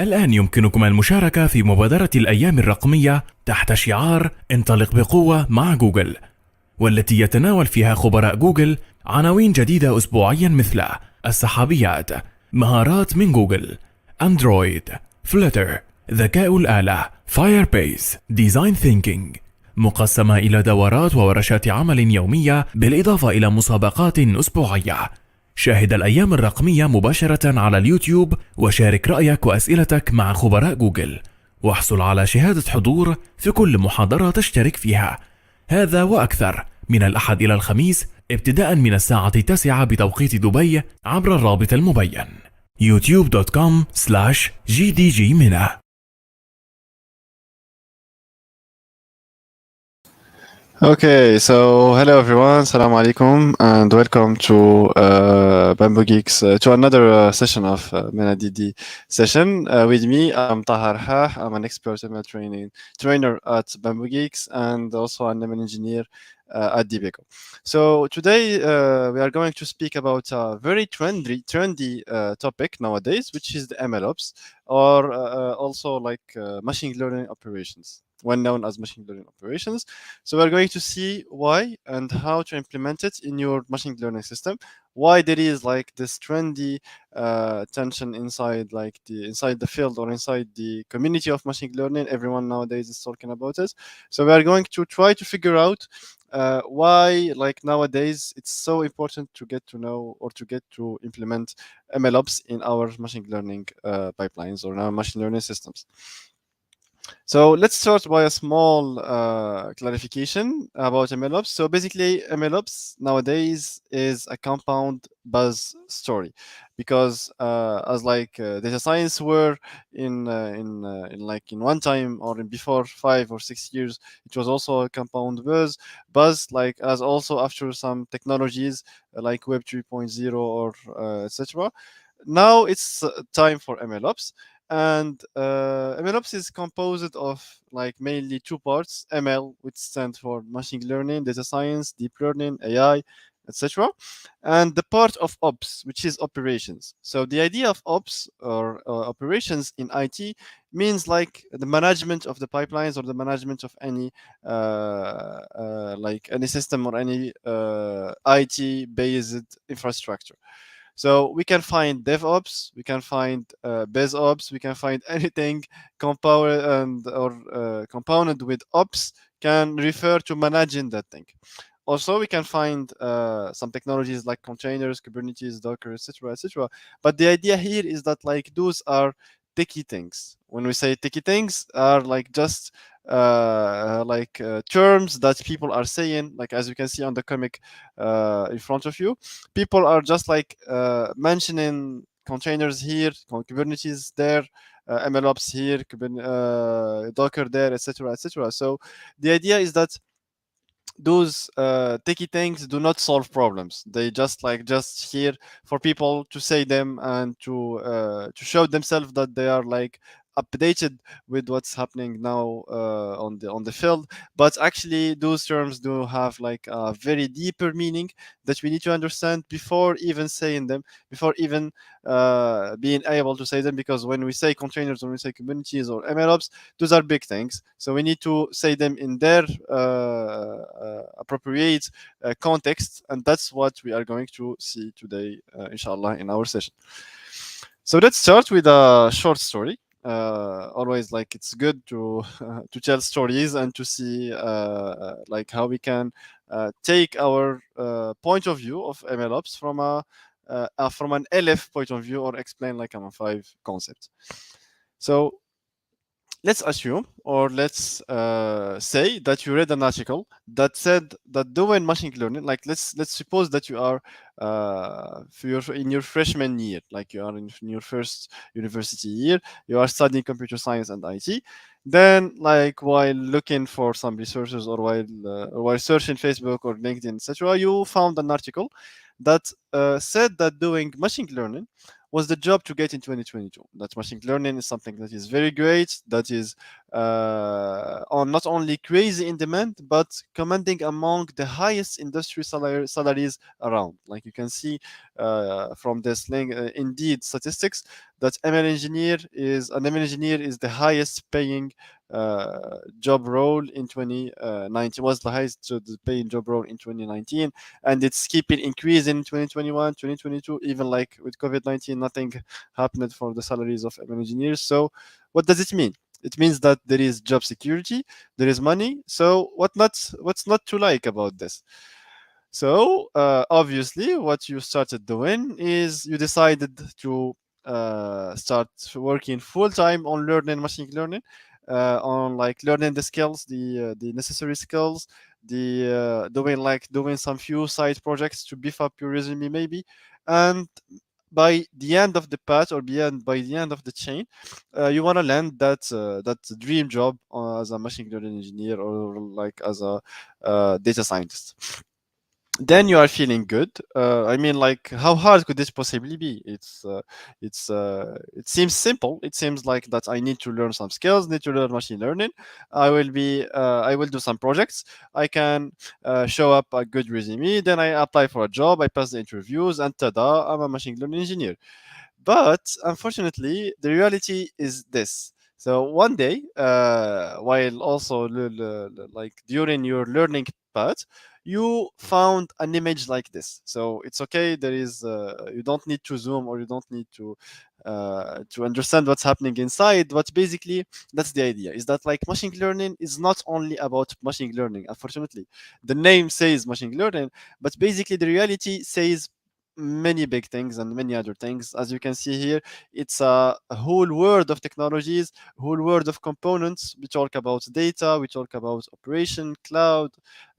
الآن يمكنكم المشاركة في مبادرة الأيام الرقمية تحت شعار انطلق بقوة مع جوجل، والتي يتناول فيها خبراء جوجل عناوين جديدة أسبوعيا مثل السحابيات، مهارات من جوجل، أندرويد، فلتر، ذكاء الآلة، فايربيس، ديزاين ثينكينج، مقسمة إلى دورات وورشات عمل يومية بالإضافة إلى مسابقات أسبوعية. شاهد الأيام الرقمية مباشرة على اليوتيوب وشارك رأيك وأسئلتك مع خبراء جوجل، واحصل على شهادة حضور في كل محاضرة تشترك فيها. هذا وأكثر من الأحد إلى الخميس ابتداء من الساعة 9 بتوقيت دبي عبر الرابط المبين youtube.com/gdgmena. Okay, so hello everyone, salam alaikum, and welcome to Bamboo Geeks, to another session of MENA DD session. With me, I'm Rahah. I'm an expert ML trainer at Bamboo Geeks and also an ML engineer at DBeco. So today we are going to speak about a very trendy topic nowadays, which is the MLOps, or also like machine learning operations, when known as machine learning operations. So we're going to see why and how to implement it in your machine learning system, why there is like this trendy tension inside the field or inside the community of machine learning. Everyone nowadays is talking about it. So we are going to try to figure out why like nowadays it's so important to get to know or to get to implement MLOps in our machine learning pipelines or in our machine learning systems. So let's start by a small clarification about MLOps. So basically, MLOps nowadays is a compound buzz story, because as like data science were in one time or in before 5 or 6 years, it was also a compound buzz like as also after some technologies like Web 3.0 or etc. Now it's time for MLOps. And MLOps is composed of like mainly two parts: ML, which stands for machine learning, data science, deep learning, AI, etc., and the part of ops, which is operations. So the idea of ops or operations in IT means like the management of the pipelines or the management of any like any system or any IT-based infrastructure. So we can find DevOps, we can find BaseOps, we can find anything compounded with ops can refer to managing that thing. Also, we can find some technologies like containers, Kubernetes, Docker, etc., etc. But the idea here is that like those are techie things. When we say techie things, are like just terms that people are saying, like as you can see on the comic in front of you. People are just like mentioning containers here, Kubernetes there, MLOps here, Docker there, etc., etc. So the idea is that those techie things do not solve problems. They just here for people to say them and to show themselves that they are like updated with what's happening now on the field. But actually those terms do have like a very deeper meaning that we need to understand before even saying them, before even being able to say them, because when we say containers, when we say Kubernetes or MLOps, those are big things. So we need to say them in their appropriate context, and that's what we are going to see today, inshallah, in our session. So let's start with a short story. Always like it's good to tell stories and to see like how we can take our point of view of MLOps from an LF point of view, or explain like a 5 concept. So let's assume, or let's say that you read an article that said that doing machine learning, like let's suppose that you are in your freshman year, like you are in your first university year, you are studying computer science and IT. Then, like while looking for some resources or while searching Facebook or LinkedIn, etc., you found an article that said that doing machine learning was the job to get in 2022. That machine learning is something that is very great, that is on not only crazy in demand, but commanding among the highest industry salaries around. Like you can see from this link, indeed statistics, that an ML engineer is the highest paying job role in 2019, was the highest paying job role in 2019, and it's keeping increasing in 2021, 2022. Even like with COVID-19, nothing happened for the salaries of ML engineers. So what does it mean? It means that there is job security, there is money. So what's not to like about this? So obviously, what you started doing is you decided to start working full time on learning machine learning, on like learning the skills, the necessary skills, the doing some few side projects to beef up your resume maybe, and by the end of the path or by the end of the chain, you want to land that dream job as a machine learning engineer or like as a data scientist. Then you are feeling good. I mean, like, how hard could this possibly be? It seems simple. It seems like that I need to learn some skills, need to learn machine learning. I will do some projects. I can show up a good resume. Then I apply for a job. I pass the interviews, and tada, I'm a machine learning engineer. But unfortunately, the reality is this. So one day, while also like during your learning path, you found an image like this. So it's okay. There is you don't need to zoom or you don't need to understand what's happening inside. But basically, that's the idea. Is that like machine learning is not only about machine learning. Unfortunately, the name says machine learning, but basically the reality says many big things and many other things. As you can see here, it's a whole world of technologies, whole world of components. We talk about data, we talk about operation, cloud,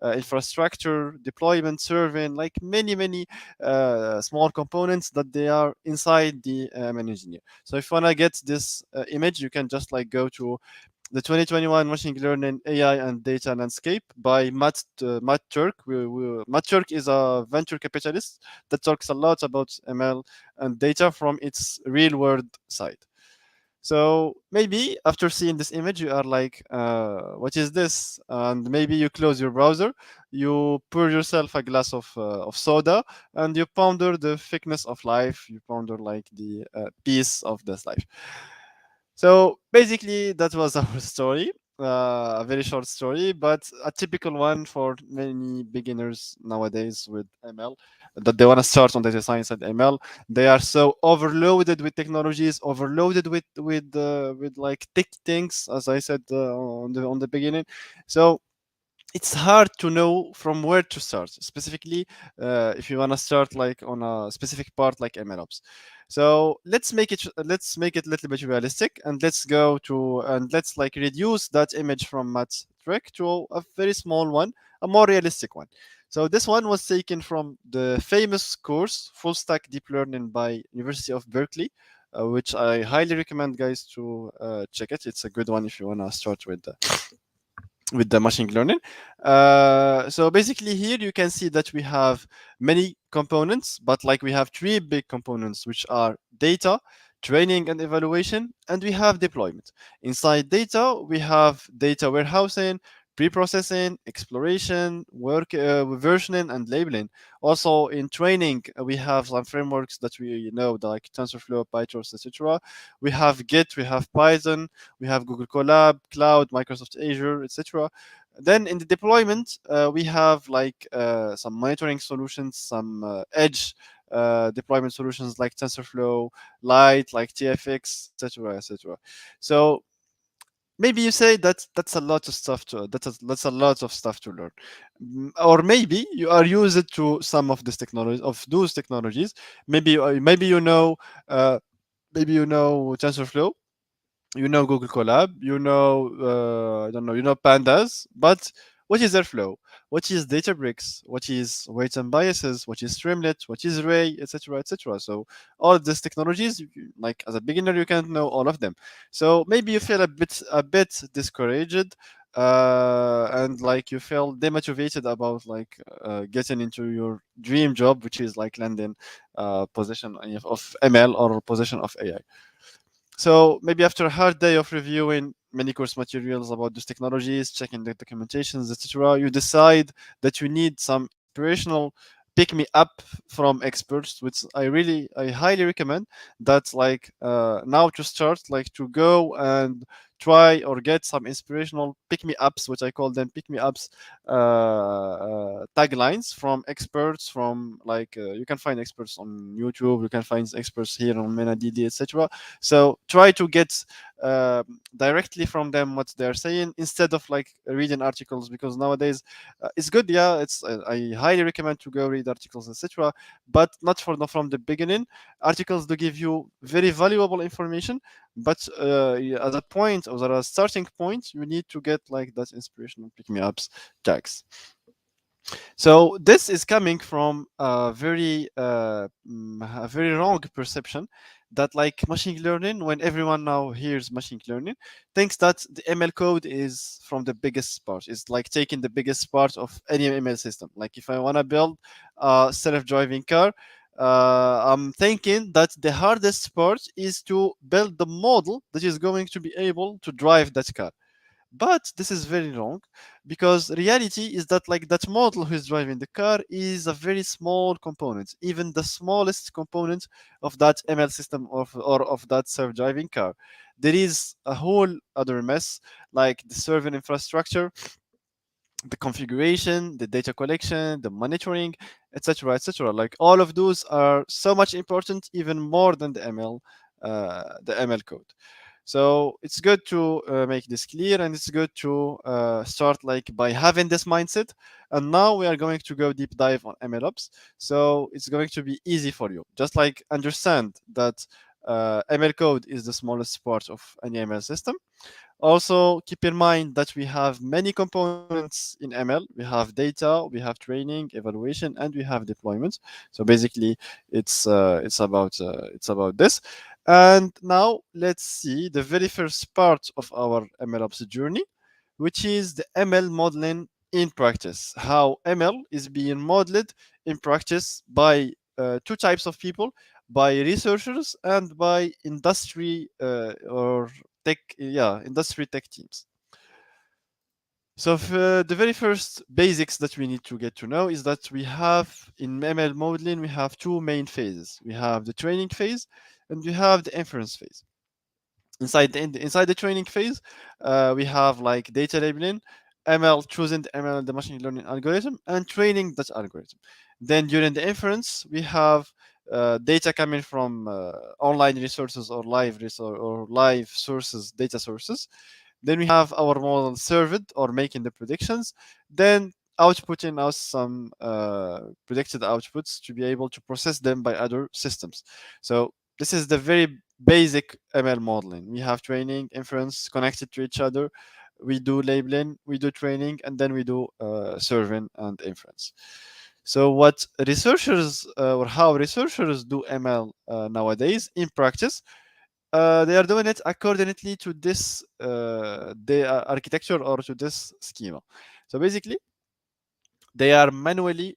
infrastructure, deployment, serving, like many small components that they are inside the engineer. So if you want to get this image, you can just like go to the 2021 Machine Learning AI and Data Landscape by Matt Turk. Matt Turk is a venture capitalist that talks a lot about ML and data from its real world side. So maybe after seeing this image, you are like, what is this? And maybe you close your browser, you pour yourself a glass of soda, and you ponder the thickness of life. You ponder like the peace of this life. So basically, that was our story. A very short story, but a typical one for many beginners nowadays with ML, that they want to start on data science and ML. They are so overloaded with technologies, overloaded with like tech things, as I said on the beginning. So it's hard to know from where to start, specifically if you want to start like on a specific part like MLOps. So let's make it a little bit realistic, and let's like reduce that image from Matt's trick to a very small one, a more realistic one. So this one was taken from the famous course Full Stack Deep Learning by University of Berkeley, which I highly recommend guys to check it. It's a good one if you want to start with the machine learning. So basically here you can see that we have many components, but like we have three big components, which are data, training and evaluation, and we have deployment. Inside data, we have data warehousing, pre-processing, exploration, versioning, and labeling. Also in training, we have some frameworks that we know, like TensorFlow, PyTorch, etc. We have Git, we have Python, we have Google Colab, Cloud, Microsoft Azure, etc. Then in the deployment, we have like some monitoring solutions, some edge deployment solutions like TensorFlow, Lite, like TFX, etc., etc. So maybe you say that that's a lot of stuff to that's a lot of stuff to learn. Or maybe you are used to some of those technologies. Maybe you know TensorFlow, you know Google Colab, you know I don't know, you know Pandas, but what is Airflow? What is Databricks? What is weights and biases? What is Streamlit? What is Ray, etc., etc. So all of these technologies, like as a beginner, you can't know all of them. So maybe you feel a bit discouraged, and like you feel demotivated about like getting into your dream job, which is like landing position of ML or position of AI. So maybe after a hard day of reviewing many course materials about those technologies, checking the documentations, etc. You decide that you need some inspirational pick me up from experts, which I highly recommend. That's like now to start, like to go and try or get some inspirational pick me ups, which I call them pick me ups, taglines from experts. From like you can find experts on YouTube, you can find experts here on MENA, etc. So try to get directly from them what they're saying instead of like reading articles, because nowadays it's good, yeah, it's I highly recommend to go read articles, etc., but not from the beginning. Articles do give you very valuable information, but at a point or at a starting point, you need to get like that inspirational pick me ups tags. So this is coming from a very wrong perception that like machine learning, when everyone now hears machine learning, thinks that the ML code is from the biggest part. It's like taking the biggest part of any ML system. Like if I want to build a self-driving car, I'm thinking that the hardest part is to build the model that is going to be able to drive that car. But this is very wrong, because reality is that like that model who is driving the car is a very small component, even the smallest component of that ML system or of that self-driving car. There is a whole other mess, like the serving infrastructure, the configuration, the data collection, the monitoring, etc., etc. Like all of those are so much important, even more than the ML code. So it's good to make this clear, and it's good to start like by having this mindset. And now we are going to go deep dive on MLOps. So it's going to be easy for you. Just like understand that ML code is the smallest part of any ML system. Also, keep in mind that we have many components in ML. We have data, we have training, evaluation, and we have deployment. So basically, it's about this. And now let's see the very first part of our MLOps journey, which is the ML modeling in practice. How ML is being modeled in practice by two types of people, by researchers and by industry industry tech teams. So the very first basics that we need to get to know is that we have in ML modeling, we have two main phases. We have the training phase and we have the inference phase. Inside the training phase, we have like data labeling, ML choosing the machine learning algorithm, and training that algorithm. Then during the inference, we have data coming from online resources or live sources, data sources. Then we have our model served or making the predictions. Then outputting us some predicted outputs to be able to process them by other systems. So this is the very basic ML modeling. We have training, inference connected to each other. We do labeling, we do training, and then we do serving and inference. So what researchers or how researchers do ML nowadays in practice, they are doing it accordingly to this the architecture or to this schema. So basically, they are manually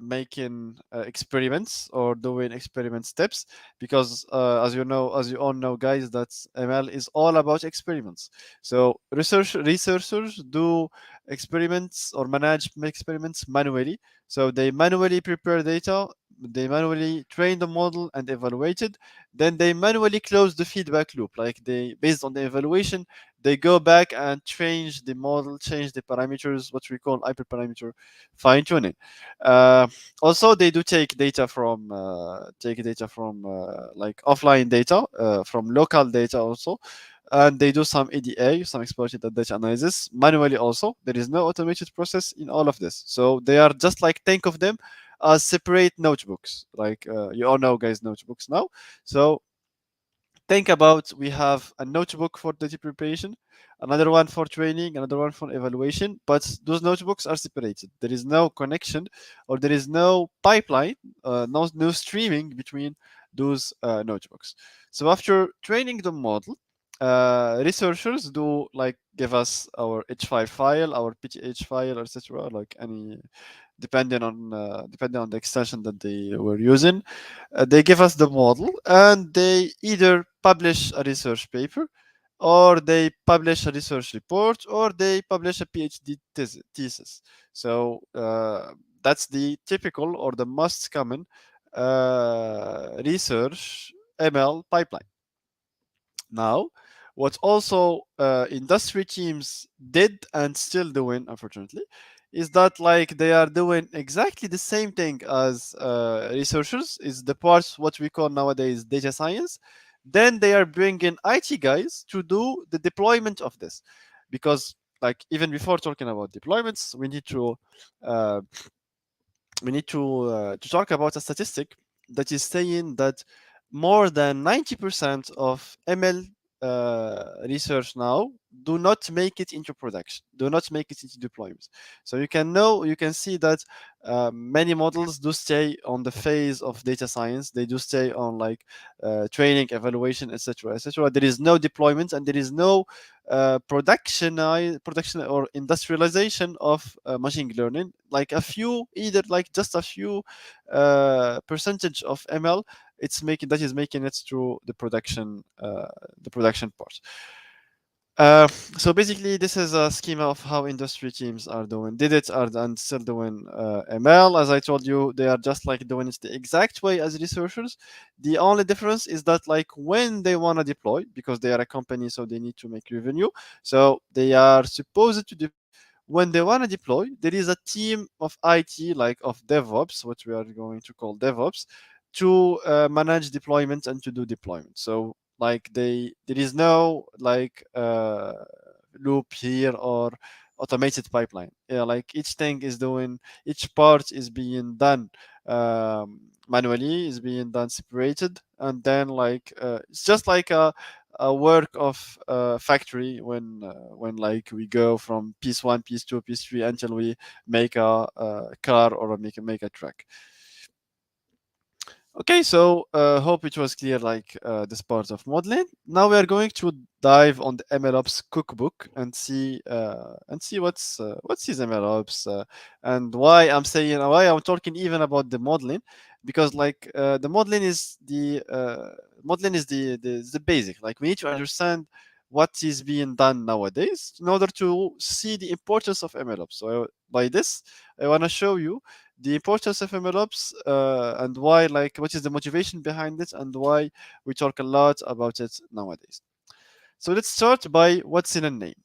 making experiments or doing experiment steps, because as you all know, guys, that ML is all about experiments. So researchers do experiments or manage experiments manually. So they manually prepare data, they manually train the model and evaluate it, then they manually close the feedback loop. Like they, based on the evaluation, they go back and change the model, change the parameters, what we call hyperparameter fine tuning. Also, they do take data from like offline data, from local data also, and they do some EDA, some exploited data analysis manually. Also, there is no automated process in all of this. So they are just like, think of them as separate notebooks. Like you all know, guys, notebooks now. So think about, we have a notebook for data preparation, another one for training, another one for evaluation, but those notebooks are separated. There is no connection, or there is no pipeline, no streaming between those notebooks. So after training the model, researchers do like give us our H5 file, our PTH file, etc., like any, depending on the extension that they were using. They give us the model, and they either publish a research paper, or they publish a research report, or they publish a PhD thesis. So that's the typical or the most common research ML pipeline. Now, what also industry teams did and still doing, unfortunately, is that like they are doing exactly the same thing as researchers. Is the parts what we call nowadays data science. Then they are bringing IT guys to do the deployment of this, because like even before talking about deployments, we need to talk about a statistic that is saying that more than 90% of ML research now do not make it into production, do not make it into deployments. So you can see that many models do stay on the phase of data science. They do stay on like training, evaluation, etc., etc. There is no deployment, and there is no production or industrialization of machine learning. Like a few, either like just a few percentage of ML, that is making it through the production part. So basically, this is a schema of how industry teams are doing, and still doing ML. As I told you, they are just like doing it the exact way as researchers. The only difference is that like when they want to deploy, because they are a company, so they need to make revenue. So they are supposed to when they want to deploy, there is a team of IT, like of DevOps, what we are going to call DevOps, to manage deployment and to do deployment. So like there is no like loop here or automated pipeline. Yeah, like each part is being done manually, is being done separated, and then like it's just like a work of factory when like we go from piece 1, piece 2, piece 3 until we make a car or make a truck. Okay, so hope it was clear, like this part of modeling. Now we are going to dive on the MLOps Cookbook and see what's is MLOps and why I'm talking even about the modeling, because like the modeling is the basic. Like we need to understand what is being done nowadays in order to see the importance of MLOps. So by this, I want to show you the importance of MLOps and why, like, what is the motivation behind it, and why we talk a lot about it nowadays. So let's start by what's in a name.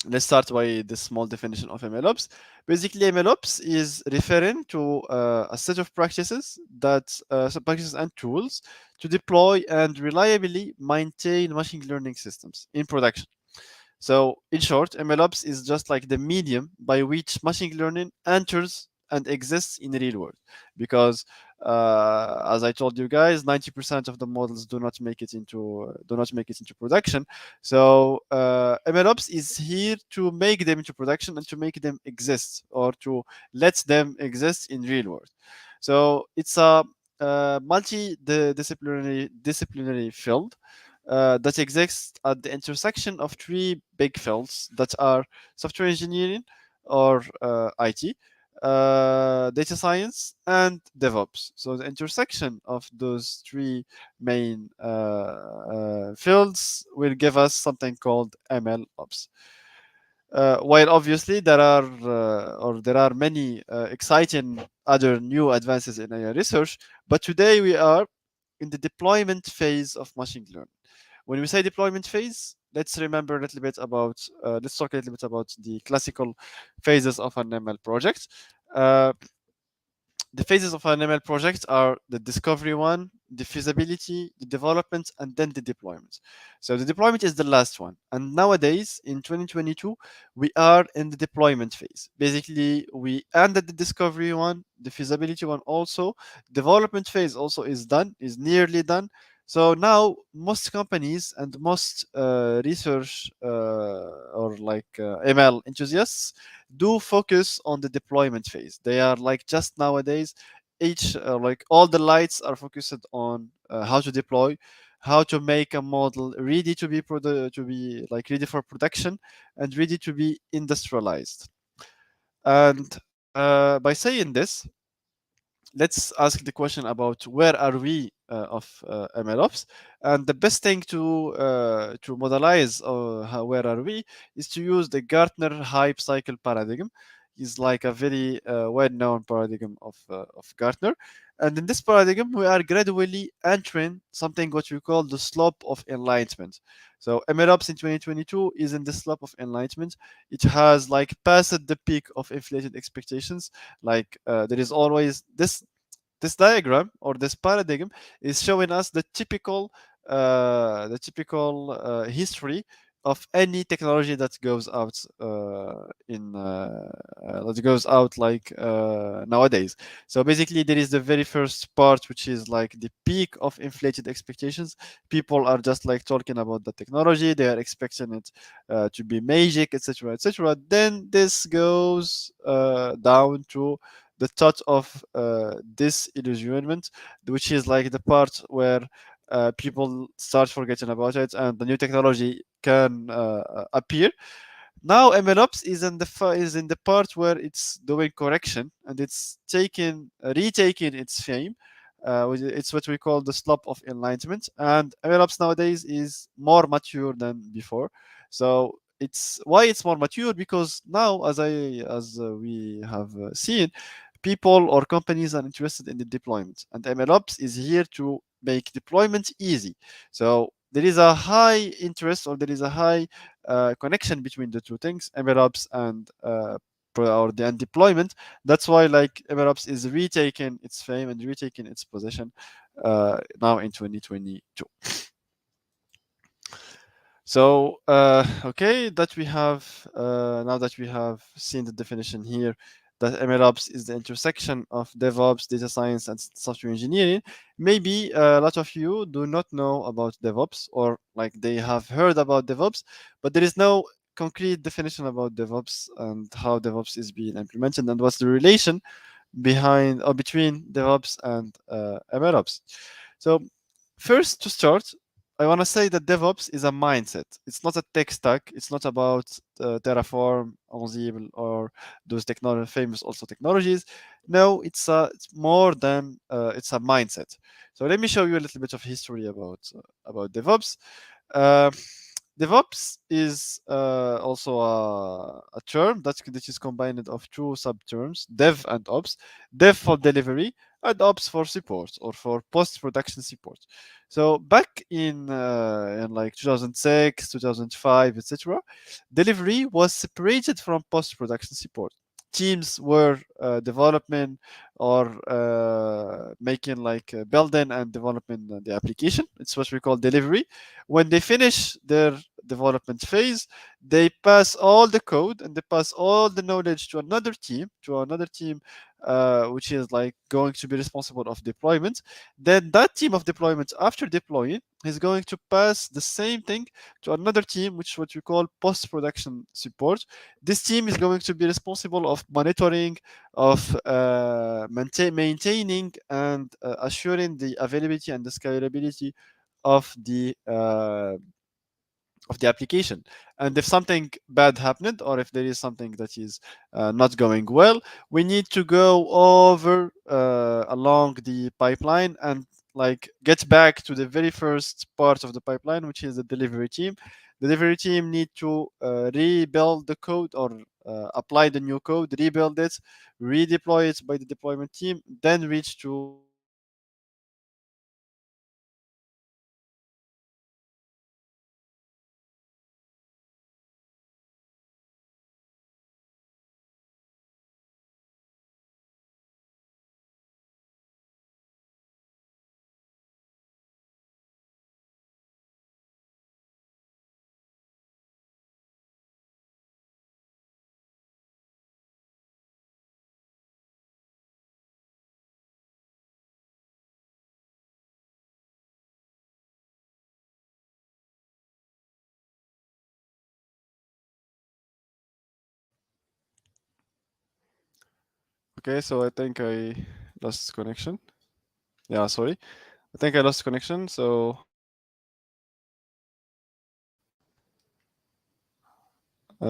Let's start by the small definition of MLOps. Basically, MLOps is referring to a set of practices practices and tools to deploy and reliably maintain machine learning systems in production. So, in short, MLOps is just like the medium by which machine learning enters and exists in the real world, because as I told you guys, 90% of the models do not make it into production. So MLOps is here to make them into production and to make them exist, or to let them exist in real world. So it's a multidisciplinary field that exists at the intersection of three big fields that are software engineering, or IT, data science, and DevOps. So the intersection of those three main fields will give us something called MLOps. While obviously there are many exciting other new advances in AI research, but today we are in the deployment phase of machine learning. When we say deployment phase, let's remember a little bit about, let's talk a little bit about the classical phases of an ML project. The phases of an ML project are the discovery one, the feasibility, the development, and then the deployment. So the deployment is the last one. And nowadays, in 2022, we are in the deployment phase. Basically, we ended the discovery one, the feasibility one also. Development phase also is nearly done. So now most companies and most research or like ML enthusiasts do focus on the deployment phase. They are like just nowadays, each like all the lights are focused on how to deploy, how to make a model ready to be ready for production and ready to be industrialized. And by saying this, let's ask the question about where are we of MLOps, and the best thing to modelize where are we is to use the Gartner hype cycle paradigm. Is like a very well-known paradigm of Gartner, and in this paradigm we are gradually entering something what we call the slope of enlightenment. So MLOps in 2022 is in the slope of enlightenment. It has like passed the peak of inflated expectations. Like there is always this diagram or this paradigm is showing us the typical history of any technology that goes out that goes out like nowadays. So basically, there is the very first part, which is like the peak of inflated expectations. People are just like talking about the technology; they are expecting it to be magic, etc., etc. Then this goes down to the touch of disillusionment, which is like the part where people start forgetting about it and the new technology can appear. Now MLOps is in the part where it's doing correction and it's retaking its fame. It's what we call the slope of enlightenment, and MLOps nowadays is more mature than before. So it's why it's more mature, because now, as we have seen, people or companies are interested in the deployment, and MLOps is here to make deployment easy. So there is a high interest, or there is a high connection between the two things, MLOps and deployment. That's why like MLOps is retaking its fame and retaking its position now in 2022. So okay, that we have now that we have seen the definition here, that MLOps is the intersection of DevOps, data science, and software engineering. Maybe a lot of you do not know about DevOps, or like they have heard about DevOps, but there is no concrete definition about DevOps and how DevOps is being implemented and what's the relation behind or between DevOps and MLOps. So first, to start, I want to say that DevOps is a mindset. It's not a tech stack. It's not about Terraform, Ansible, or those famous also technologies. No, it's more than it's a mindset. So let me show you a little bit of history about DevOps. Uh, DevOps is also a term that is combined of two sub-terms, dev and ops. Dev for delivery and ops for support or for post-production support. So back in like 2006, 2005, etc., delivery was separated from post-production support. Teams were developing or making like building and developing the application. It's what we call delivery. When they finish their development phase, they pass all the code and they pass all the knowledge to another team, which is like going to be responsible of deployment. Then that team of deployment, after deploying, is going to pass the same thing to another team, which is what we call post-production support. This team is going to be responsible of monitoring, of maintaining, and assuring the availability and the scalability of the application. And if something bad happened, or if there is something that is not going well, we need to go over along the pipeline and like get back to the very first part of the pipeline, which is the delivery team. The delivery team need to rebuild the code, or apply the new code, rebuild it, redeploy it by the deployment team, then reach to Okay, so I think I lost connection. Yeah, sorry. I think I lost connection. So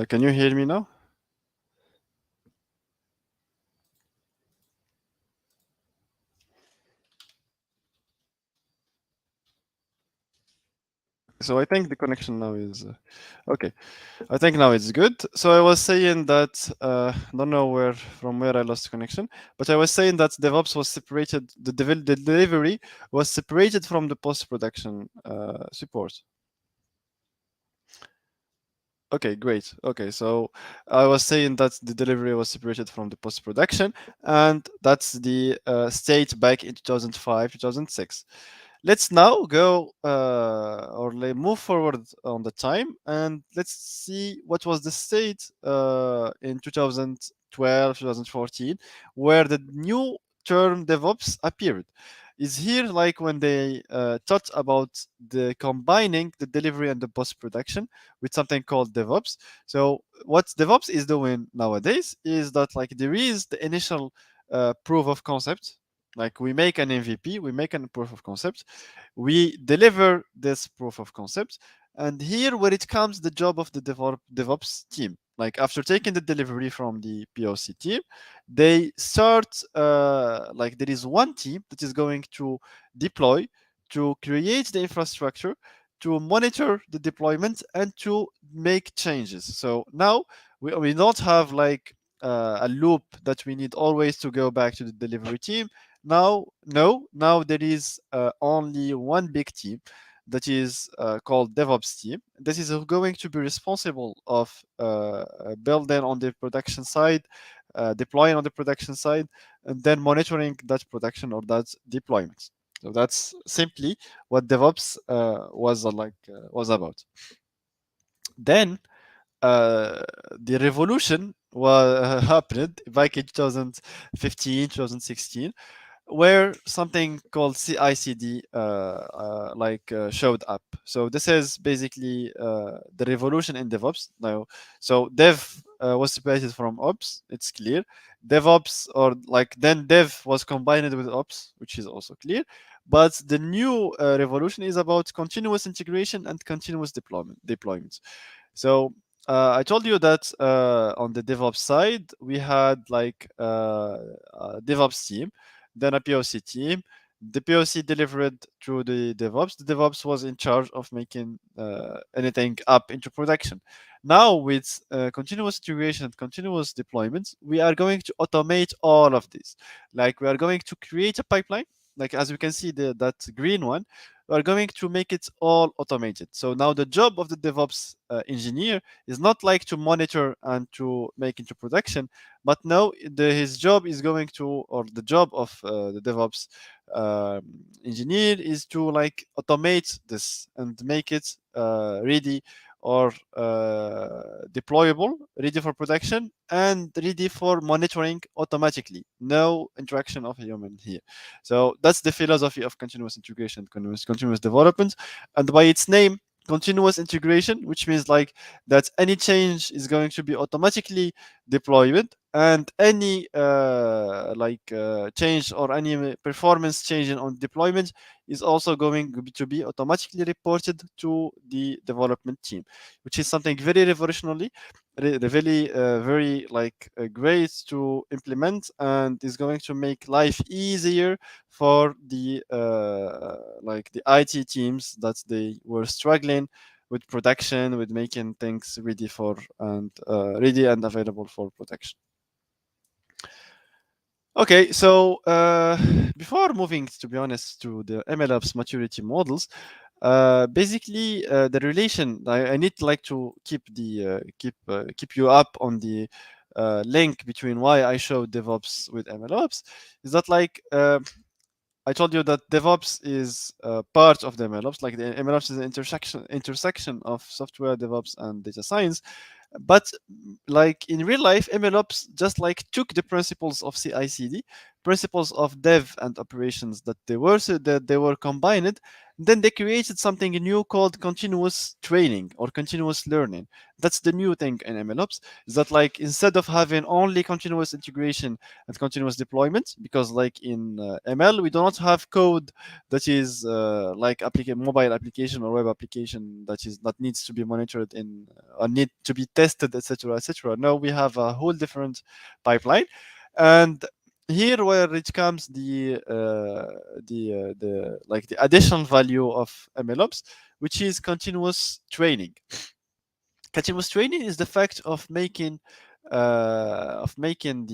can you hear me now? So I think the connection now is okay. I think now it's good. So I was saying that don't know from where I lost connection, but I was saying that DevOps was separated. The delivery was separated from the post-production support. Okay, great. Okay, so I was saying that the delivery was separated from the post-production, and that's the state back in 2005, 2006. Let's now go move forward on the time, and let's see what was the state in 2012, 2014, where the new term DevOps appeared. Is here like when they thought about the combining the delivery and the post production with something called DevOps. So what DevOps is doing nowadays is that like there is the initial proof of concept. Like we make an MVP, we make a proof of concept, we deliver this proof of concept, and here where it comes the job of the DevOps team. Like after taking the delivery from the POC team, they start like there is one team that is going to deploy, to create the infrastructure, to monitor the deployment, and to make changes. So now we don't have like a loop that we need always to go back to the delivery team. Now, no, now there is only one big team that is called DevOps team. This is going to be responsible of building on the production side, deploying on the production side, and then monitoring that production or that deployment. So that's simply what DevOps was about. Then the revolution was happened back in 2015, 2016, where something called CICD showed up. So this is basically the revolution in DevOps now. So Dev was separated from Ops. It's clear. DevOps or like then Dev was combined with Ops, which is also clear. But the new revolution is about continuous integration and continuous deployment. So I told you that on the DevOps side, we had like a DevOps team, then a POC team. The POC delivered through the DevOps. The DevOps was in charge of making anything up into production. Now, with continuous integration and continuous deployment, we are going to automate all of this. Like we are going to create a pipeline. Like as you can see, that green one, we are going to make it all automated. So now the job of the DevOps engineer is not like to monitor and to make into production, but now his job is going to, or the job of the DevOps engineer is to like automate this and make it ready or deployable, ready for production, and ready for monitoring automatically. No interaction of a human here. So that's the philosophy of continuous integration, continuous development, and by its name, continuous integration, which means like that any change is going to be automatically deployed, and any change or any performance change on deployment is also going to be automatically reported to the development team, which is something very revolutionary, really very great to implement, and is going to make life easier for the the IT teams that they were struggling with production, with making things ready for and ready and available for production. Okay, so before moving, to be honest, to the MLOps maturity models, basically the relation I need like to keep the keep you up on the link between why I showed DevOps with MLOps is that like I told you that DevOps is part of the MLOps. Like the MLOps is an intersection of software DevOps and data science. But like in real life, MLOps just like took the principles of CICD, principles of dev and operations that they were combined. Then they created something new called continuous training or continuous learning. That's the new thing in MLOps. Is that like instead of having only continuous integration and continuous deployment, because like in ML we do not have code that is like mobile application or web application that needs to be monitored in or need to be tested, etc., etc. Now we have a whole different pipeline, and here where it comes the like the additional value of MLOps, which is continuous training. Continuous training is the fact of making making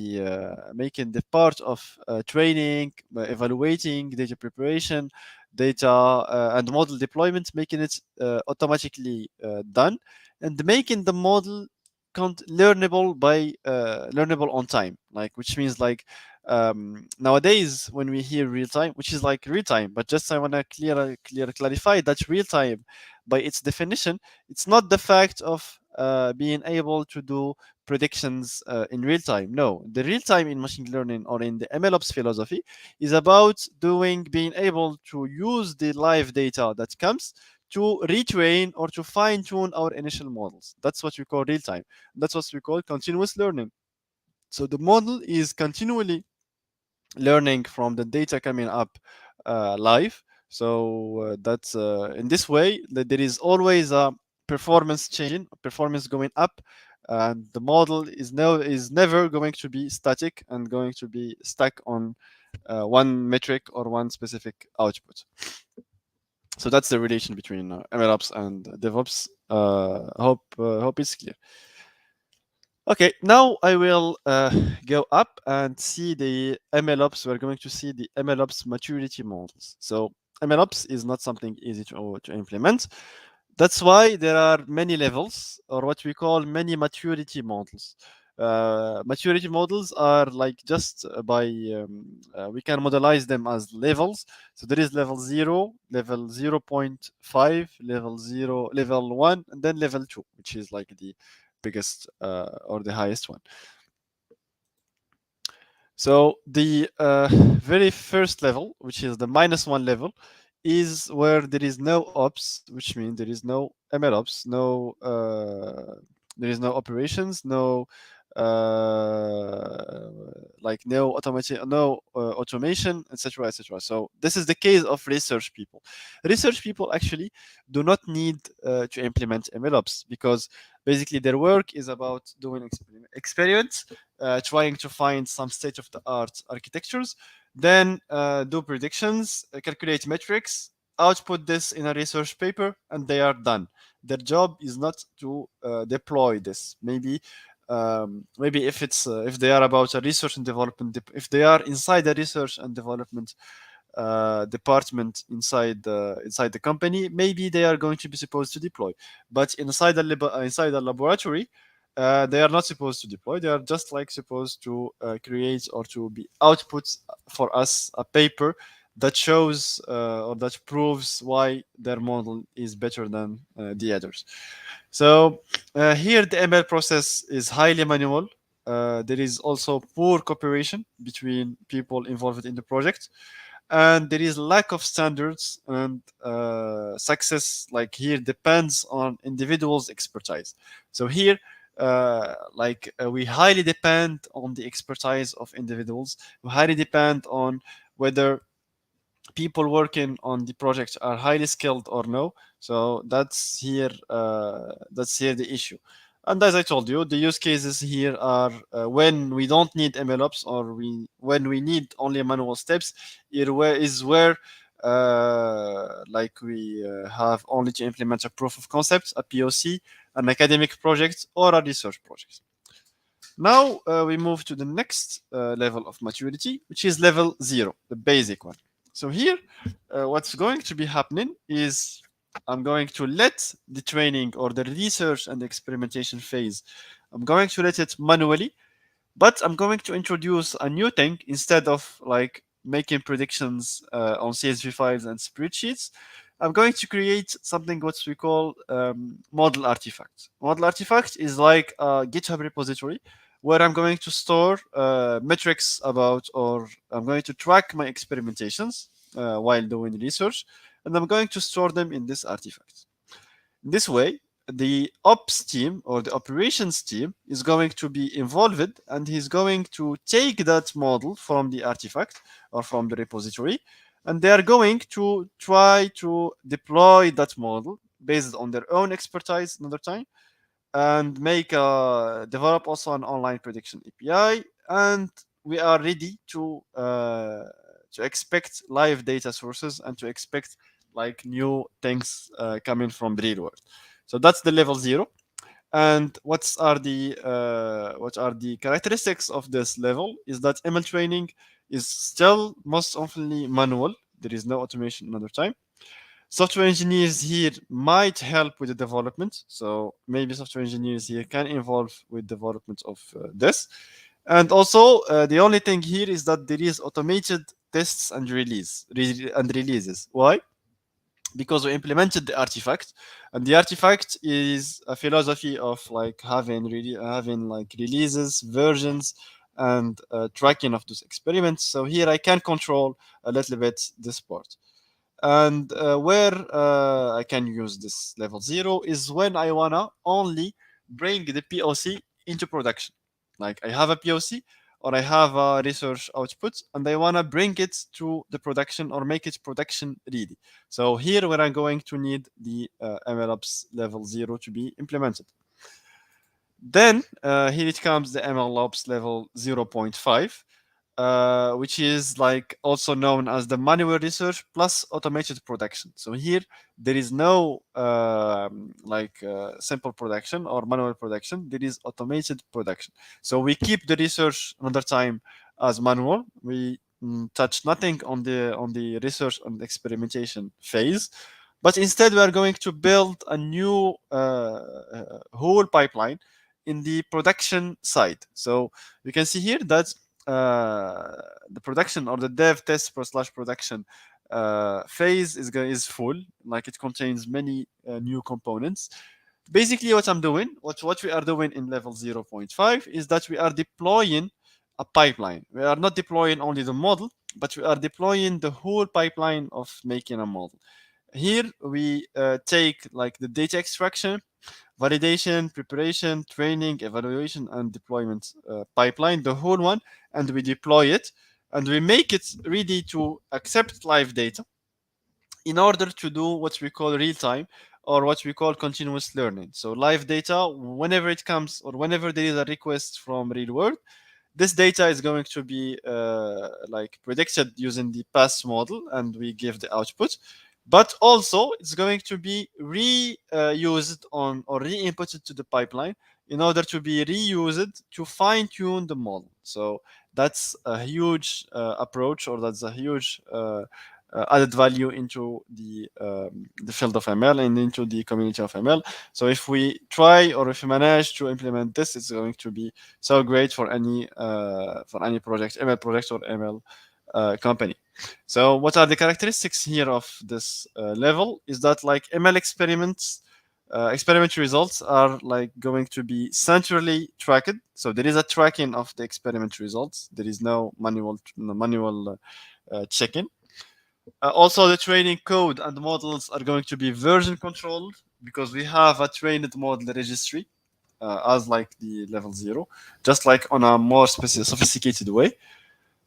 the part of training, evaluating, data preparation, data and model deployment, making it automatically done, and making the model learnable by learnable on time, like, which means like nowadays when we hear real time, which is like real time, but just I want to clarify that real time by its definition, it's not the fact of being able to do predictions in real time. No, the real time in machine learning or in the MLOps philosophy is about being able to use the live data that comes to retrain or to fine tune our initial models. That's what we call real time. That's what we call continuous learning. So the model is continually learning from the data coming up live. So that's in this way that there is always a performance changing, performance going up, and the model is never going to be static and going to be stuck on one metric or one specific output. So that's the relation between MLOps and DevOps. Hope it's clear. Okay, now I will go up and see the MLOps. We're going to see the MLOps maturity models. So MLOps is not something easy to implement. That's why there are many levels, or what we call many maturity models. Maturity models are like just we can modelize them as levels. So there is level 0, level 0.5, level 0, level 1, and then level 2, which is like the biggest or the highest one. So the very first level, which is the -1 level, is where there is no ops, which means there is no MLOps, there is no operations, no like no automation, etc., etc. So this is the case of research people. Research people actually do not need to implement MLOps, because basically their work is about doing experiments, trying to find some state-of-the-art architectures, then do predictions, calculate metrics, output this in a research paper, and they are done. Their job is not to deploy this. Maybe if they are about a research and development, if they are inside the research and development department inside the company, maybe they are going to be supposed to deploy. But inside the laboratory, they are not supposed to deploy. They are just like supposed to create or to be output for us a paper that shows or that proves why their model is better than the others. So here the ML process is highly manual. There is also poor cooperation between people involved in the project, and there is lack of standards, and success like here depends on individuals' expertise. So here we highly depend on the expertise of individuals. We highly depend on whether people working on the project are highly skilled or no. So that's here the issue. And as I told you, the use cases here are when we don't need MLOps, or when we need only manual steps. Here where we have only to implement a proof of concept, a POC, an academic project, or a research project. Now we move to the next level of maturity, which is level 0, the basic one. So here, what's going to be happening is I'm going to let the training or the research and experimentation phase, I'm going to let it manually, but I'm going to introduce a new thing. Instead of like making predictions on CSV files and spreadsheets, I'm going to create something what we call model artifact. Model artifact is like a GitHub repository where I'm going to store metrics about, or I'm going to track my experimentations while doing research, and I'm going to store them in this artifact. This way, the ops team or the operations team is going to be involved, and he's going to take that model from the artifact or from the repository, and they are going to try to deploy that model based on their own expertise another time, and develop also an online prediction API, and we are ready to expect live data sources and to expect like new things coming from the real world. So that's the level 0. And what are the characteristics of this level is that ML training is still most often manual. There is no automation another time. Software engineers here might help with the development. So maybe software engineers here can involve with development of this. And also the only thing here is that there is automated tests and releases. Why? Because we implemented the artifact, and the artifact is a philosophy of like having like releases, versions, and tracking of those experiments. So here I can control a little bit this part. And where I can use this level 0 is when I wanna only bring the POC into production. Like I have a POC or I have a research output and I wanna bring it to the production or make it production ready. So here where I'm going to need the MLOps level 0 to be implemented. Then here it comes the MLOps level 0.5. Which is like also known as the manual research plus automated production. So here there is no simple production or manual production. There is automated production. So we keep the research another time as manual. We touch nothing on the research and experimentation phase, but instead we are going to build a new whole pipeline in the production side. So you can see here that the production or the dev test slash production phase is full. Like it contains many new components. Basically what I'm doing, what we are doing in level 0.5 is that we are deploying a pipeline. We are not deploying only the model, but we are deploying the whole pipeline of making a model. Here we take like the data extraction, validation, preparation, training, evaluation, and deployment pipeline, the whole one, and we deploy it, and we make it ready to accept live data in order to do what we call real time or what we call continuous learning. So live data, whenever it comes or whenever there is a request from real world, this data is going to be like predicted using the past model, and we give the output. But also it's going to be reused on or re-inputted to the pipeline in order to be reused to fine-tune the model. So that's a huge approach, or that's a huge added value into the field of ML and into the community of ML. So if we try or if we manage to implement this, it's going to be so great for any project, ML project or ML company. So what are the characteristics here of this level is that like ML experiments, experiment results are like going to be centrally tracked. So there is a tracking of the experiment results. There is no manual check-in. Also, the training code and models are going to be version controlled because we have a trained model registry as like the level 0, just like on a more sophisticated way.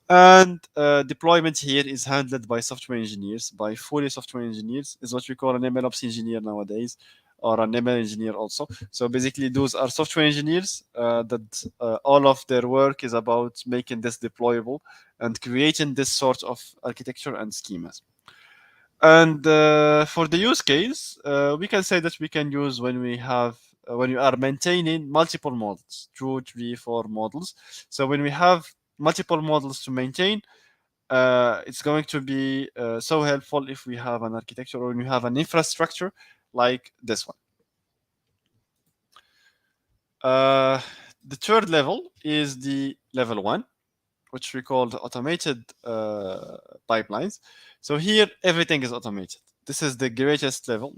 And deployment here is handled by software engineers, by fully software engineers, is what we call an MLOps engineer nowadays, or an ML engineer also. So basically, those are software engineers that all of their work is about making this deployable and creating this sort of architecture and schemas. And for the use case, we can say that we can use when we are maintaining multiple models, 2, 3, 4 models. So when we have multiple models to maintain, it's going to be so helpful if we have an architecture or when we have an infrastructure like this one. The third level is the level 1, which we call the automated pipelines. So here everything is automated. This is the greatest level,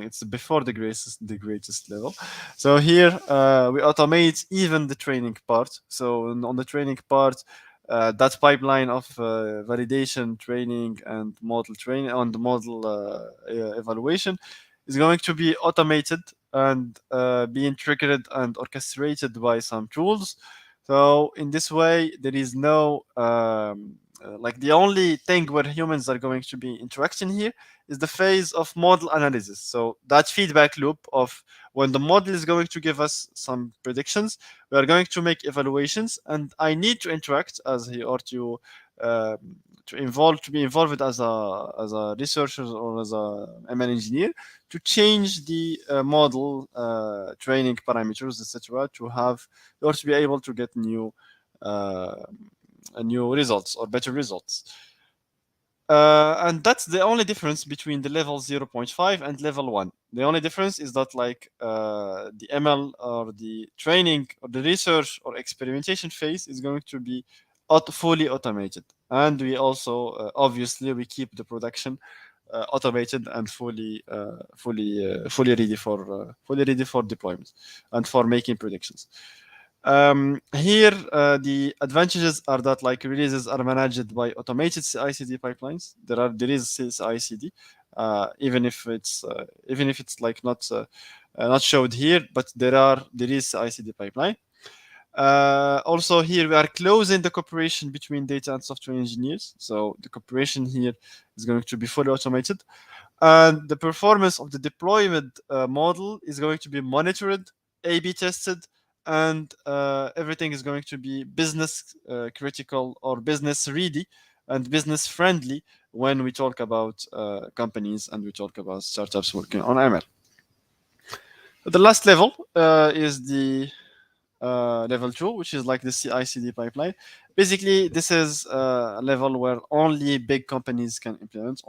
it's before the greatest level. So here we automate even the training part. So on the training part, that pipeline of validation, training, and model training on the model evaluation is going to be automated and being triggered and orchestrated by some tools. So in this way, there is no like the only thing where humans are going to be interacting here is the phase of model analysis. So that feedback loop of when the model is going to give us some predictions, we are going to make evaluations, and I need to interact as he or to be involved as a researcher or as a ML engineer to change the model training parameters, etc., to have or to be able to get new results or better results. And that's the only difference between the level 0.5 and level 1. The only difference is that like the ML or the training or the research or experimentation phase is going to be fully automated. And we also, obviously, we keep the production automated and fully ready for deployment and for making predictions. Here, the advantages are that like releases are managed by automated CICD pipelines. There is CICD, even if it's like not showed here, but there is CICD pipeline. Also here we are closing the cooperation between data and software engineers. So the cooperation here is going to be fully automated, and the performance of the deployment model is going to be monitored, A/B tested, and everything is going to be business critical or business ready and business friendly when we talk about companies and we talk about startups working on ML. The last level is the level 2, which is like the CI/CD pipeline. Basically, this is a level where only big companies can implement,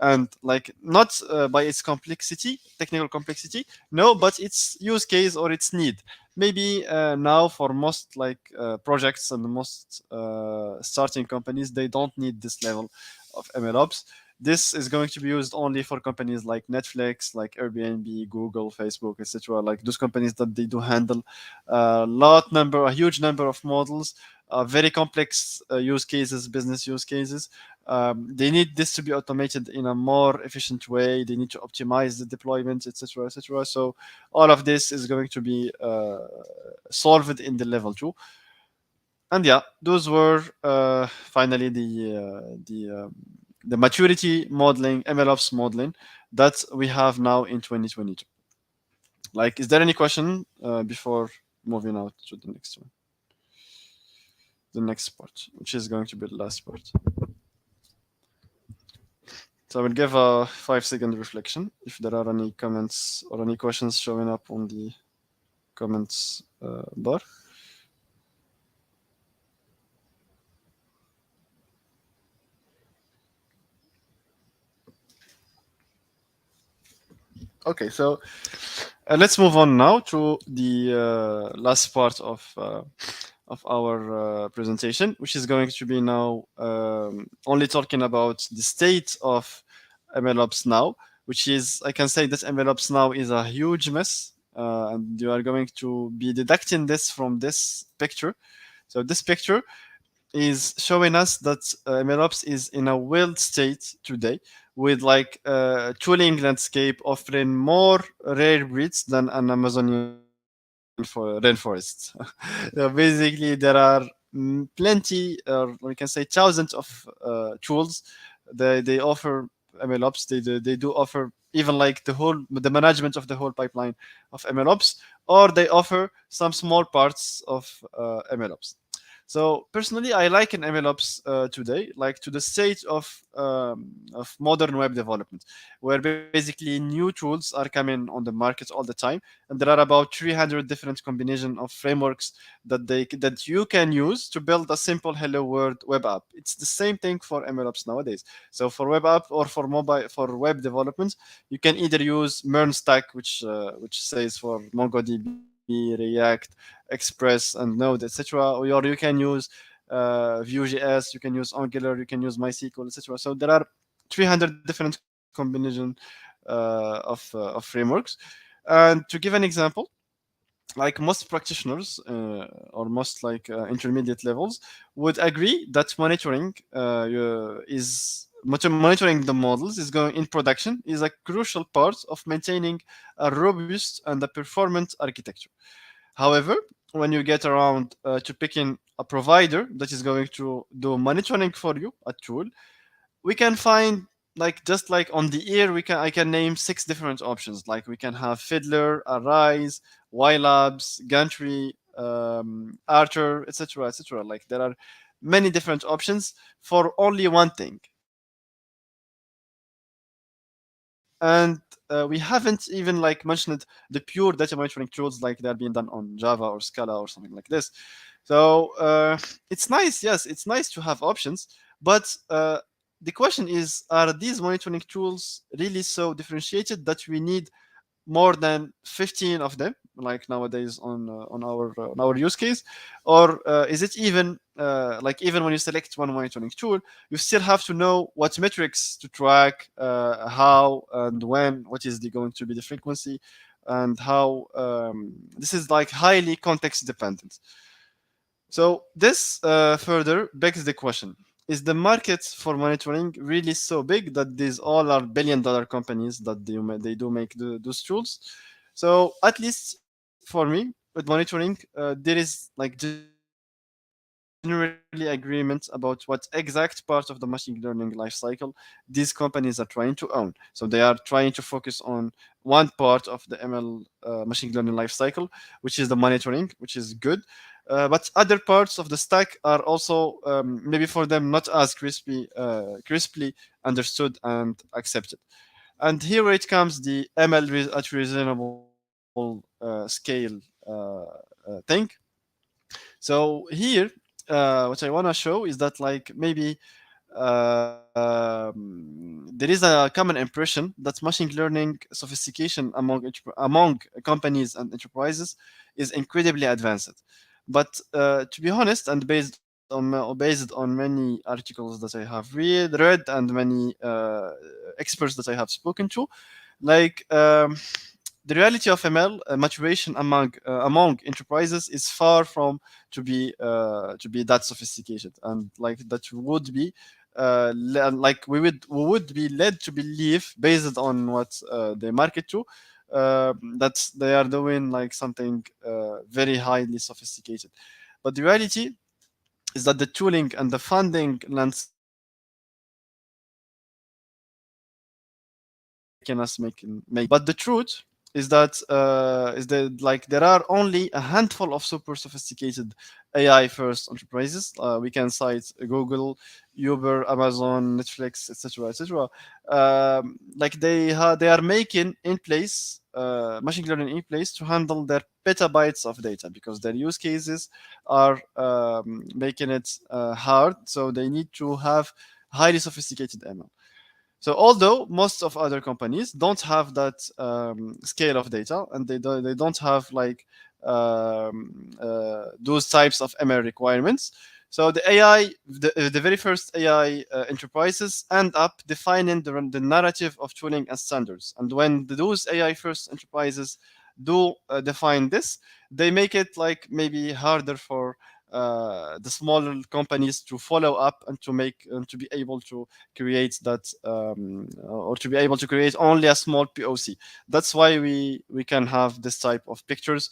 and like not by its complexity, technical complexity, no, but its use case or its need. Maybe now for most like projects and most starting companies, they don't need this level of MLOps. This is going to be used only for companies like Netflix, like Airbnb, Google, Facebook, etc. Like those companies that they do handle a huge number of models, very complex use cases, business use cases. They need this to be automated in a more efficient way. They need to optimize the deployment, etc., etc. So all of this is going to be solved in the level 2. And yeah, those were finally the maturity modeling, MLOps modeling that we have now in 2022. Like, is there any question before moving out to the next one? The next part, which is going to be the last part. So I will give a 5-second reflection if there are any comments or any questions showing up on the comments bar. Okay, so let's move on now to the last part of our presentation, which is going to be now only talking about the state of MLOps now, which is, I can say that MLOps now is a huge mess, and you are going to be deducting this from this picture. So this picture is showing us that MLOps is in a wild state today, with like tooling landscape offering more rare breeds than an Amazonian rainforest. So basically, there are plenty, or we can say thousands of tools. They offer MLOps. They do offer even like the management of the whole pipeline of MLOps, or they offer some small parts of MLOps. So personally, I liken MLOps today, like to the state of modern web development, where basically new tools are coming on the market all the time, and there are about 300 different combination of frameworks that you can use to build a simple Hello World web app. It's the same thing for MLOps nowadays. So for web app or for web development, you can either use MERN stack, which says for MongoDB, React, Express, and Node, etc. Or you can use Vue.js, you can use Angular, you can use MySQL, etc. So there are 300 different combinations of frameworks. And to give an example, like most practitioners or most like intermediate levels would agree that monitoring the models is going in production is a crucial part of maintaining a robust and a performant architecture. However, when you get around to picking a provider that is going to do monitoring for you, a tool, we can find, like, just like on the ear, I can name 6 different options. Like we can have Fiddler, Arise, YLabs, Gantry, Archer, etc., etc. Like there are many different options for only one thing. And we haven't even like mentioned the pure data monitoring tools, like they're being done on Java or Scala or something like this. So it's nice, yes, it's nice to have options, but the question is, are these monitoring tools really so differentiated that we need more than 15 of them, like nowadays on our use case? Or is it even like, even when you select one monitoring tool, you still have to know what metrics to track, how and when, what is going to be the frequency, and how this is like highly context dependent. So this further begs the question: is the market for monitoring really so big that these all are billion-dollar companies that they do make those tools? So at least for me, with monitoring, there is like generally agreement about what exact part of the machine learning life cycle these companies are trying to own. So they are trying to focus on one part of the ML machine learning life cycle, which is the monitoring, which is good. But other parts of the stack are also maybe for them not as crisply understood and accepted. And here where it comes the ML at reasonable scale thing. So here, what I want to show is that, like, maybe there is a common impression that machine learning sophistication among companies and enterprises is incredibly advanced. But to be honest, and based on many articles that I have read and many experts that I have spoken to, like, the reality of ML maturation among enterprises is far from to be that sophisticated, and like that would be like we would be led to believe, based on what they market to, that they are doing like something very highly sophisticated. But the reality is that the tooling and the funding landscape making us make. But the truth is that like there are only a handful of super sophisticated AI first enterprises. We can cite Google, Uber, Amazon, Netflix, etc., etc. Like they are making in place machine learning in place to handle their petabytes of data, because their use cases are making it hard. So they need to have highly sophisticated ML. So although most of other companies don't have that scale of data, and they don't have like those types of ML requirements, so the very first AI enterprises end up defining the narrative of tooling and standards. And when those AI first enterprises do define this, they make it like maybe harder for the smaller companies to follow up and to be able to create that or to be able to create only a small POC. That's why we can have this type of pictures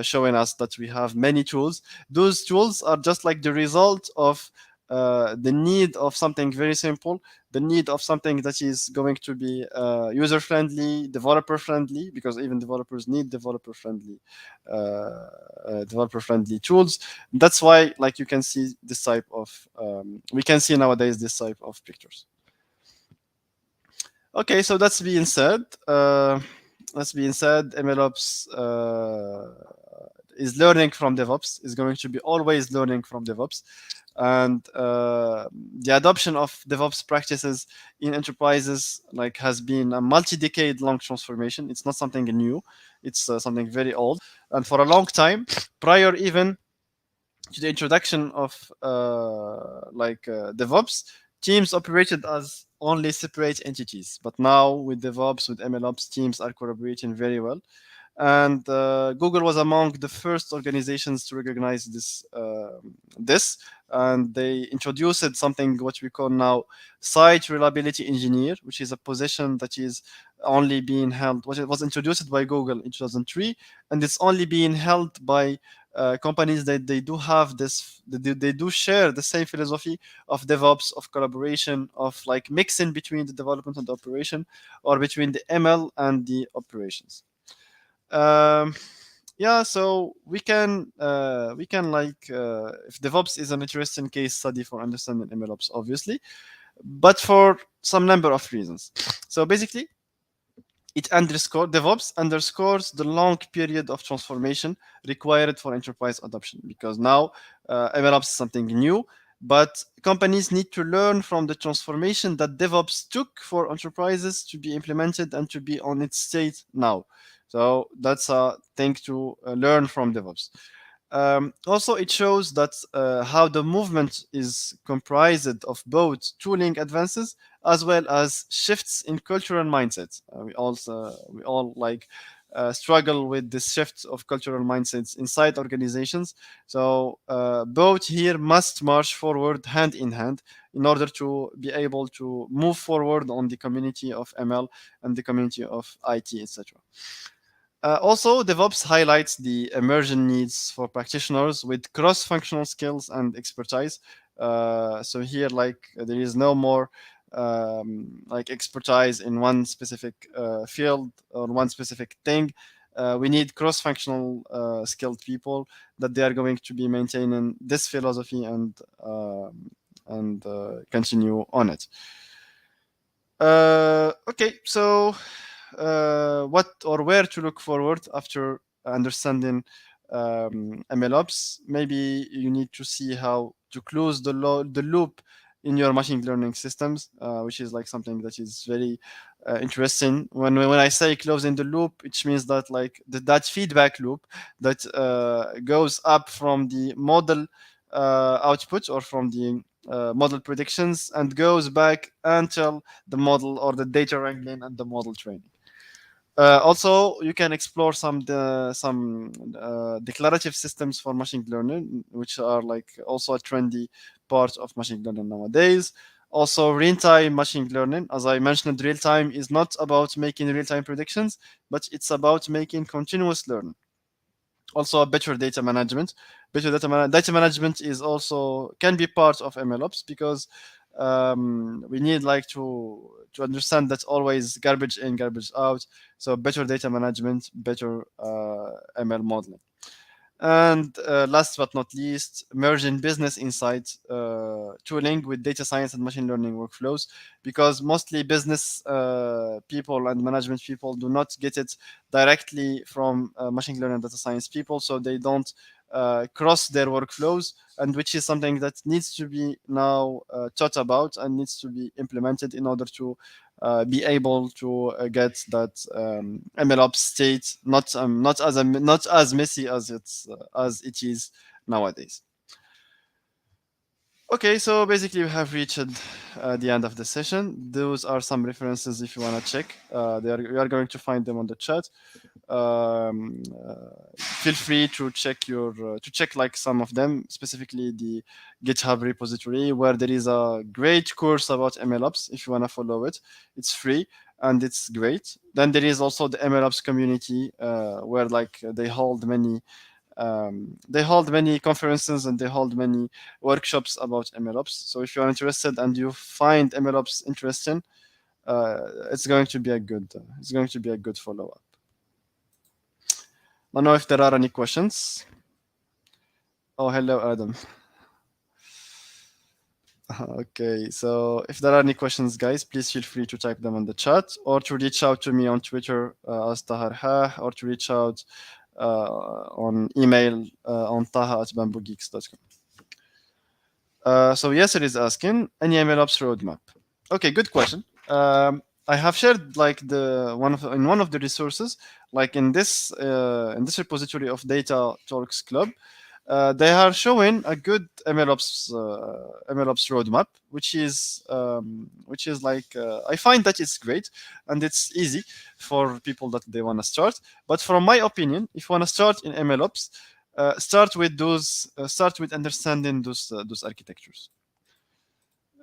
showing us that we have many tools. Those tools are just like the result of the need of something very simple, the need of something that is going to be user friendly, developer friendly, because even developers need developer friendly tools. That's why, like, you can see this type of we can see nowadays this type of pictures. Okay, so that's being said, MLOps is learning from DevOps, is going to be always learning from DevOps. And the adoption of DevOps practices in enterprises like has been a multi-decade long transformation. It's not something new. It's something very old. And for a long time, prior even to the introduction of DevOps, teams operated as only separate entities. But now with DevOps, with MLOps, teams are collaborating very well. And Google was among the first organizations to recognize this, and they introduced something what we call now site reliability engineer, which is a position that is only being held. It was introduced by Google in 2003, and it's only being held by companies that they do have this, they do share the same philosophy of DevOps, of collaboration, of like mixing between the development and the operation, or between the ML and the operations. Yeah, so we can like if DevOps is an interesting case study for understanding MLOps, obviously, but for some number of reasons. So basically, DevOps underscores the long period of transformation required for enterprise adoption, because now MLOps is something new, but companies need to learn from the transformation that DevOps took for enterprises to be implemented and to be on its state now. So that's a thing to learn from DevOps. Also, it shows that how the movement is comprised of both tooling advances as well as shifts in cultural mindsets. We all like struggle with this shift of cultural mindsets inside organizations. So both here must march forward hand in hand in order to be able to move forward on the community of ML and the community of IT, etc. Also, DevOps highlights the emerging needs for practitioners with cross-functional skills and expertise. So here, like, there is no more like expertise in one specific field or one specific thing. We need cross-functional skilled people that they are going to be maintaining this philosophy and continue on it. Okay, so what or where to look forward after understanding MLOps? Maybe you need to see how to close the loop in your machine learning systems, which is like something that is very interesting. When I say closing the loop, it means that like that feedback loop that goes up from the model output or from the model predictions and goes back until the model or the data wrangling and the model training. Also, you can explore some declarative systems for machine learning, which are like also a trendy part of machine learning nowadays. Also, real-time machine learning, as I mentioned, real-time is not about making real-time predictions, but it's about making continuous learning. Also, better data management. Data management is also can be part of MLOps, because we need like to understand that always garbage in, garbage out. So better data management, better ML modeling. And last but not least, merging business insight tooling with data science and machine learning workflows, because mostly business people and management people do not get it directly from machine learning and data science people, so they don't cross their workflows, and which is something that needs to be now thought about and needs to be implemented in order to be able to get that MLOps state not as messy as it is nowadays. Okay, so basically we have reached the end of the session. Those are some references if you want to check. You are going to find them on the chat. Feel free to check like some of them, specifically the GitHub repository, where there is a great course about MLOps. If you want to follow it, it's free and it's great. Then there is also the MLOps community, where like they hold many conferences and they hold many workshops about MLOps. So if you're interested and you find MLOps interesting, it's going to be a good follow-up. I don't know if there are any questions. Oh, hello, Adam. Okay, so if there are any questions, guys, please feel free to type them on the chat or to reach out to me on Twitter as Rahah, or to reach out on email on taha@bamboogeeks.com. So Yasser is asking, any MLOps roadmap? Okay, good question. I have shared like in one of the resources, like in this repository of Data Talks Club, they are showing a good MLOps roadmap, which is like I find that it's great and it's easy for people that they want to start. But from my opinion, if you want to start in MLOps, start with understanding those architectures.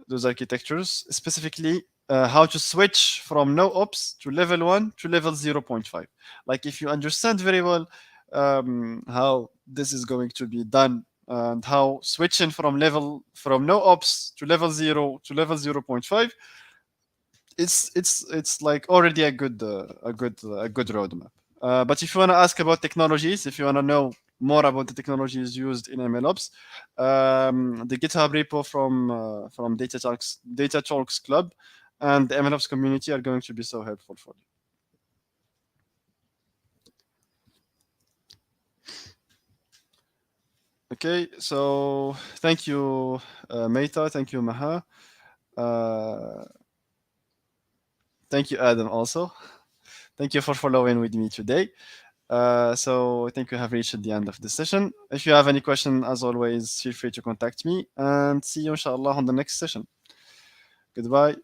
Those architectures, specifically how to switch from no ops to level 1 to level 0.5. Like if you understand very well how this is going to be done, and how switching from no ops to level 0 to level 0.5, it's like already a good roadmap. But if you want to ask about technologies, if you want to know more about the technologies used in MLOps, the GitHub repo from Data Talks Club and the MLOps community are going to be so helpful for you. Okay, so thank you, Meta. Thank you, Maha. Thank you, Adam, also. Thank you for following with me today. So I think we have reached the end of the session. If you have any question, as always, feel free to contact me, and see you, inshallah, on the next session. Goodbye.